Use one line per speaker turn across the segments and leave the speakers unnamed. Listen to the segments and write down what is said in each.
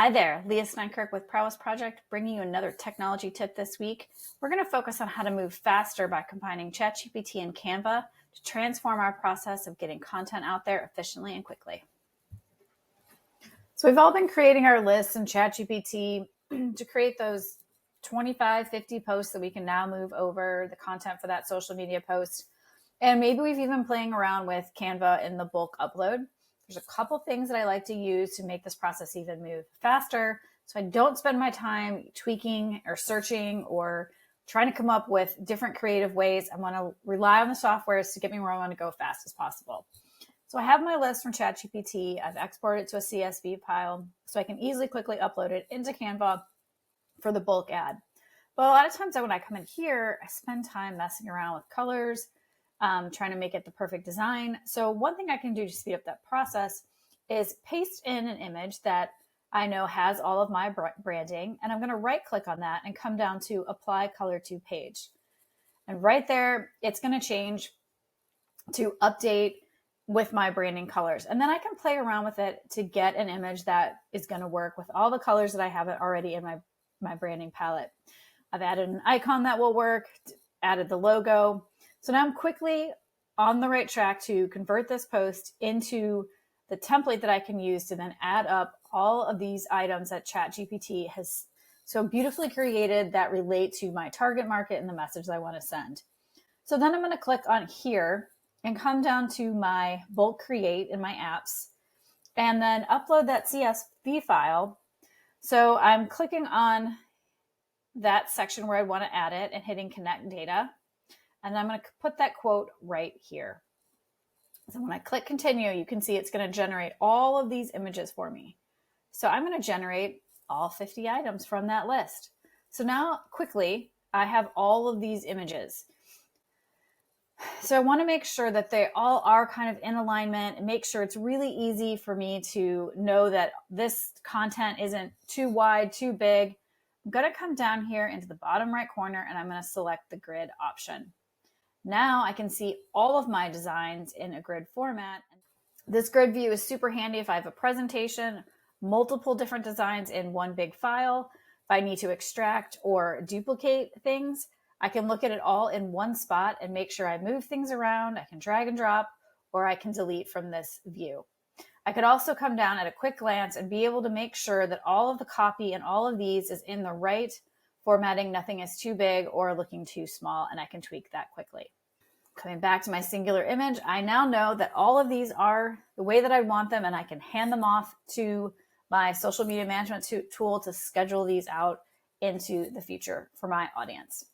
Hi there, Leah Steinkirk with Prowess Project, bringing you another technology tip this week. We're going to focus on how to move faster by combining ChatGPT and Canva to transform our process of getting content out there efficiently and quickly. So we've all been creating our lists in ChatGPT to create those 25, 50 posts that we can now move over the content for that social media post. And maybe we've even playing around with Canva in the bulk upload. There's a couple things that I like to use to make this process even move faster, so I don't spend my time tweaking or searching or trying to come up with different creative ways. I want to rely on the softwares to get me where I want to go fast as possible. So I have my list from ChatGPT. I've exported it to a CSV file so I can easily, quickly upload it into Canva for the bulk ad. But a lot of times when I come in here, I spend time messing around with colors, trying to make it the perfect design. So one thing I can do to speed up that process is paste in an image that I know has all of my branding, and I'm going to right click on that and come down to apply color to page. And right there, it's going to change to update with my branding colors. And then I can play around with it to get an image that is going to work with all the colors that I have already in my branding palette. I've added an icon that will work, added the logo. So now I'm quickly on the right track to convert this post into the template that I can use to then add up all of these items that ChatGPT has so beautifully created that relate to my target market and the message that I want to send. So then I'm going to click on here and come down to my bulk create in my apps and then upload that CSV file. So I'm clicking on that section where I want to add it and hitting connect data. And I'm going to put that quote right here. So when I click continue, you can see it's going to generate all of these images for me. So I'm going to generate all 50 items from that list. So now quickly, I have all of these images. So I want to make sure that they all are kind of in alignment and make sure it's really easy for me to know that this content isn't too wide, too big. I'm going to come down here into the bottom right corner and I'm going to select the grid option. Now I can see all of my designs in a grid format. This grid view is super handy if I have a presentation, multiple different designs in one big file. If I need to extract or duplicate things, I can look at it all in one spot and make sure I move things around. I can drag and drop, or I can delete from this view. I could also come down at a quick glance and be able to make sure that all of the copy and all of these is in the right formatting. Nothing is too big or looking too small, and I can tweak that quickly. Coming back to my singular image, I now know that all of these are the way that I want them, and I can hand them off to my social media management tool to schedule these out into the future for my audience.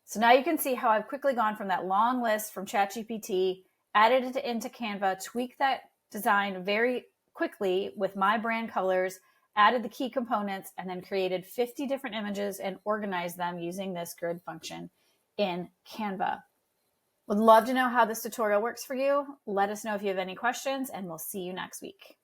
So now you can see how I've quickly gone from that long list from ChatGPT, added it into Canva, tweaked that design very quickly with my brand colors, added the key components, and then created 50 different images and organized them using this grid function in Canva. Would love to know how this tutorial works for you. Let us know if you have any questions, and we'll see you next week.